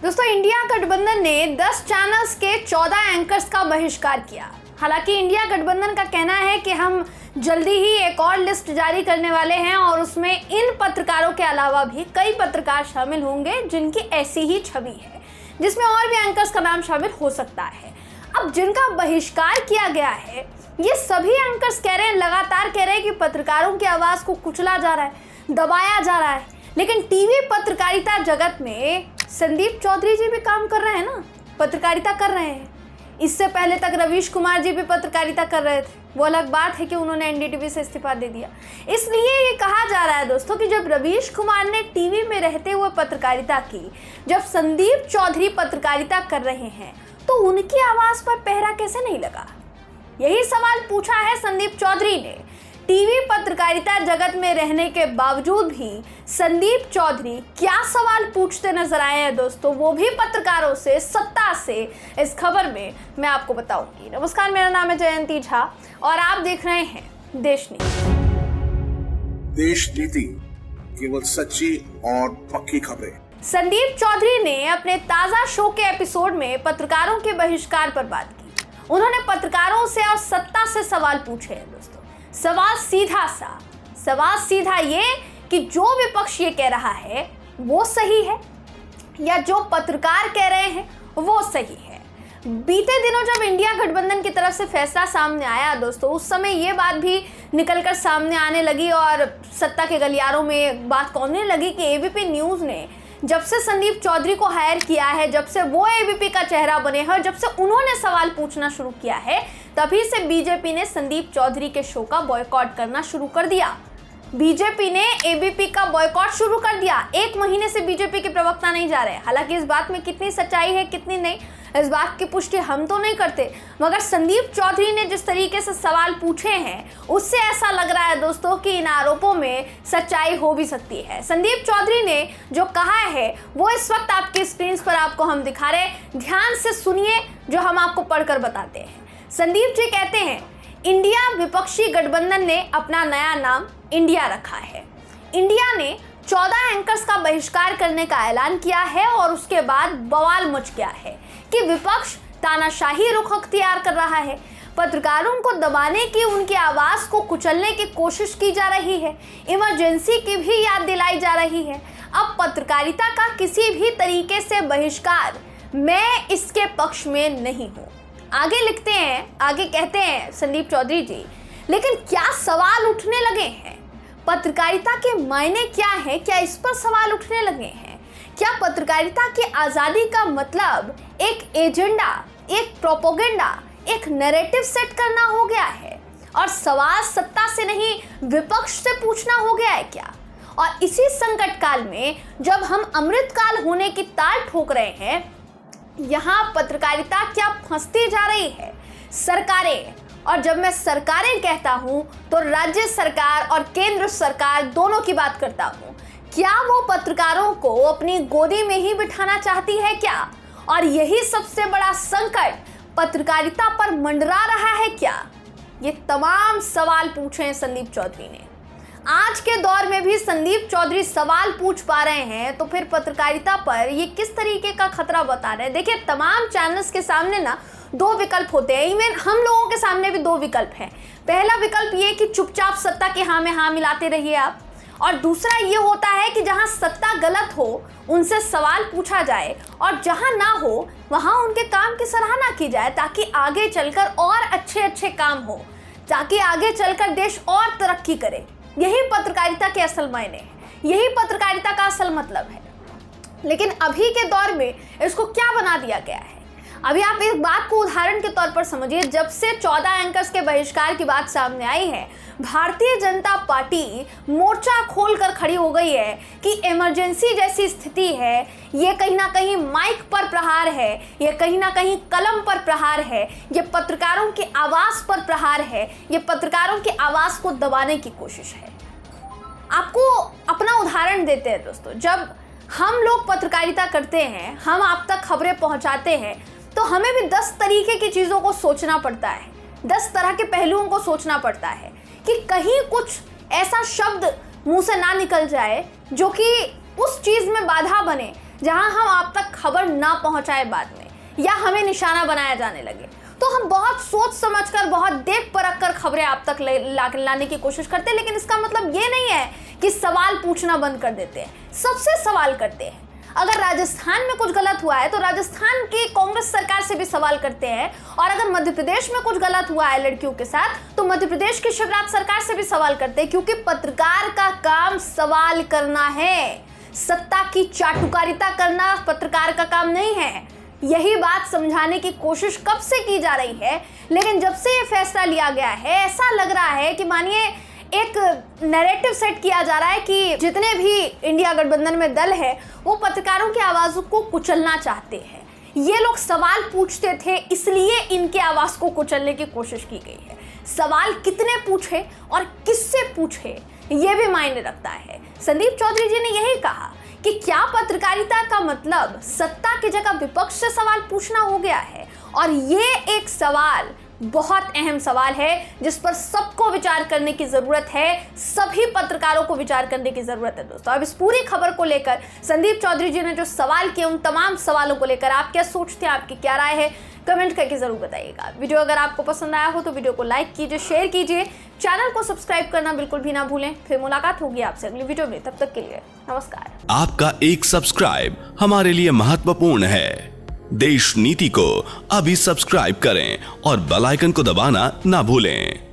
दोस्तों, इंडिया गठबंधन ने 10 चैनल्स के 14 एंकर्स का बहिष्कार किया। हालांकि इंडिया गठबंधन का कहना है कि हम जल्दी ही एक और लिस्ट जारी करने वाले हैं और उसमें इन पत्रकारों के अलावा भी कई पत्रकार शामिल होंगे जिनकी ऐसी ही छवि है, जिसमें और भी एंकर्स का नाम शामिल हो सकता है। अब जिनका बहिष्कार किया गया है, ये सभी एंकर्स कह रहे हैं, लगातार कह रहे हैं कि पत्रकारों की आवाज़ को कुचला जा रहा है, दबाया जा रहा है। लेकिन टीवी पत्रकारिता जगत में संदीप चौधरी जी भी काम कर रहे हैं ना, पत्रकारिता कर रहे हैं। इससे पहले तक रवीश कुमार जी भी पत्रकारिता कर रहे थे। वो अलग बात है कि उन्होंने एनडीटीवी से इस्तीफा दे दिया। इसलिए ये कहा जा रहा है दोस्तों कि जब रवीश कुमार ने टीवी में रहते हुए पत्रकारिता की, जब संदीप चौधरी पत्रकारिता कर रहे हैं, तो उनकी आवाज़ पर पहरा कैसे नहीं लगा? यही सवाल पूछा है संदीप चौधरी ने। टीवी पत्रकारिता जगत में रहने के बावजूद भी संदीप चौधरी क्या सवाल पूछते नजर आए हैं दोस्तों, वो भी पत्रकारों से, सत्ता से। इस खबर में मैं आपको बताऊंगी। नमस्कार, मेरा नाम है जयंती झा और आप देख रहे हैं देश नीति। देश नीति, केवल सच्ची और पक्की खबरें। संदीप चौधरी ने अपने ताजा शो के एपिसोड में पत्रकारों के बहिष्कार पर बात की। उन्होंने पत्रकारों से और सत्ता से सवाल पूछे हैं दोस्तों। सवाल सीधा ये कि जो विपक्ष ये कह रहा है वो सही है या जो पत्रकार कह रहे हैं वो सही है। बीते दिनों जब इंडिया गठबंधन की तरफ से फैसला सामने आया दोस्तों, उस समय ये बात भी निकलकर सामने आने लगी और सत्ता के गलियारों में बात कौनने लगी कि एबीपी न्यूज़ ने जब से संदीप चौधरी को हायर किया है, जब से वो एबीपी का चेहरा बने हैं, जब से उन्होंने सवाल पूछना शुरू किया है, तभी से बीजेपी ने संदीप चौधरी के शो का बॉयकॉट करना शुरू कर दिया। बीजेपी ने एबीपी का बॉयकॉट शुरू कर दिया। 1 महीने से बीजेपी के प्रवक्ता नहीं जा रहे। हालांकि इस बात में कितनी सच्चाई है कितनी नहीं, इस बात की पुष्टि हम तो नहीं करते, मगर संदीप चौधरी ने जिस तरीके से सवाल पूछे हैं उससे ऐसा लग रहा है दोस्तों कि इन आरोपों में सच्चाई हो भी सकती है। संदीप चौधरी ने जो कहा है वो इस वक्त आपकी स्क्रीन पर आपको हम दिखा रहे हैं, ध्यान से सुनिए जो हम आपको पढ़कर बताते हैं। संदीप जी कहते हैं, इंडिया विपक्षी गठबंधन ने अपना नया नाम इंडिया रखा है। इंडिया ने 14 एंकर्स का बहिष्कार करने का ऐलान किया है और उसके बाद बवाल मच गया है कि विपक्ष तानाशाही रुख अख्तियार कर रहा है, पत्रकारों को दबाने की, उनकी आवाज़ को कुचलने की कोशिश की जा रही है, इमरजेंसी की भी याद दिलाई जा रही है। अब पत्रकारिता का किसी भी तरीके से बहिष्कार, मैं इसके पक्ष में नहीं हूँ। आगे लिखते हैं, आगे कहते हैं संदीप चौधरी जी, लेकिन क्या सवाल उठने लगे हैं? पत्रकारिता के मायने क्या है? क्या इस पर सवाल उठने लगे हैं? क्या पत्रकारिता की आज़ादी का मतलब एक एजेंडा, एक प्रोपोगेंडा, एक नैरेटिव सेट करना हो गया है और सवाल सत्ता से नहीं विपक्ष से पूछना हो गया है क्या? और इसी संकट काल में जब हम अमृतकाल होने की ताल ठोक रहे हैं, यहाँ पत्रकारिता क्या फंसती जा रही है? सरकारें, और जब मैं सरकारें कहता हूँ तो राज्य सरकार और केंद्र सरकार दोनों की बात करता हूँ, क्या वो पत्रकारों को अपनी गोदी में ही बिठाना चाहती है क्या? और यही सबसे बड़ा संकट पत्रकारिता पर मंडरा रहा है क्या? ये तमाम सवाल पूछे हैं संदीप चौधरी ने। आज के दौर में भी संदीप चौधरी सवाल पूछ पा रहे हैं तो फिर पत्रकारिता पर ये किस तरीके का खतरा बता रहे हैं? देखिए, तमाम चैनल्स के सामने ना 2 विकल्प होते हैं। इवन हम लोगों के सामने भी 2 विकल्प हैं। पहला विकल्प ये कि चुपचाप सत्ता के हाँ में हाँ मिलाते रहिए आप, और दूसरा ये होता है कि जहां सत्ता गलत हो उनसे सवाल पूछा जाए और जहां ना हो वहां उनके काम की सराहना की जाए, ताकि आगे चलकर और अच्छे काम हो, ताकि आगे चलकर देश और तरक्की करे। यही पत्रकारिता के असल मायने हैं, यही पत्रकारिता का असल मतलब है। लेकिन अभी के दौर में इसको क्या बना दिया गया है? अभी आप इस बात को उदाहरण के तौर पर समझिए। जब से 14 एंकर्स के बहिष्कार की बात सामने आई है, भारतीय जनता पार्टी मोर्चा खोलकर खड़ी हो गई है कि इमरजेंसी जैसी स्थिति है, ये कहीं ना कहीं माइक पर प्रहार है, ये कहीं ना कहीं कलम पर प्रहार है, ये पत्रकारों की आवाज़ पर प्रहार है, ये पत्रकारों की आवाज़ को दबाने की कोशिश है। आपको अपना उदाहरण देते हैं दोस्तों। जब हम लोग पत्रकारिता करते हैं, हम आप तक खबरें पहुंचाते हैं, तो हमें भी 10 तरीके की चीज़ों को सोचना पड़ता है, 10 तरह के पहलुओं को सोचना पड़ता है कि कहीं कुछ ऐसा शब्द मुंह से ना निकल जाए जो कि उस चीज़ में बाधा बने, जहां हम आप तक खबर ना पहुंचाए बाद में, या हमें निशाना बनाया जाने लगे, तो हम बहुत सोच समझकर, बहुत देख परख कर खबरें आप तक लाने की कोशिश करते हैं। लेकिन इसका मतलब ये नहीं है कि सवाल पूछना बंद कर देते हैं, सबसे सवाल करते हैं। अगर राजस्थान में कुछ गलत हुआ है तो राजस्थान की कांग्रेस सरकार से भी सवाल करते हैं, और अगर मध्य प्रदेश में कुछ गलत हुआ है लड़कियों के साथ तो मध्य प्रदेश की शिवराज सरकार से भी सवाल करते हैं, क्योंकि पत्रकार का काम सवाल करना है। सत्ता की चाटुकारिता करना पत्रकार का काम नहीं है। यही बात समझाने की कोशिश कब से की जा रही है, लेकिन जब से ये फैसला लिया गया है ऐसा लग रहा है कि मानिए एक नैरेटिव सेट किया जा रहा है कि जितने भी इंडिया गठबंधन में दल है वो पत्रकारों की आवाज़ों को कुचलना चाहते हैं। ये लोग सवाल पूछते थे इसलिए इनके आवाज़ को कुचलने की कोशिश की गई है। सवाल कितने पूछे और किससे पूछे ये भी मायने रखता है। संदीप चौधरी जी ने यही कहा कि क्या पत्रकारिता का मतलब सत्ता की जगह विपक्ष से सवाल पूछना हो गया है, और ये एक सवाल बहुत अहम सवाल है जिस पर सबको विचार करने की जरूरत है, सभी पत्रकारों को विचार करने की जरूरत है। दोस्तों, अब इस पूरी खबर को लेकर संदीप चौधरी जी ने जो सवाल किए उन तमाम सवालों को लेकर आप क्या सोचते हैं, आपकी क्या राय है, कमेंट करके जरूर बताइएगा। वीडियो अगर आपको पसंद आया हो तो वीडियो को लाइक कीजिए, शेयर कीजिए, चैनल को सब्सक्राइब करना बिल्कुल भी ना भूलें। फिर मुलाकात होगी आपसे अगली वीडियो में, तब तक के लिए नमस्कार। आपका एक सब्सक्राइब हमारे लिए महत्वपूर्ण है। देश नीति को अभी सब्सक्राइब करें और बेल आइकन को दबाना ना भूलें।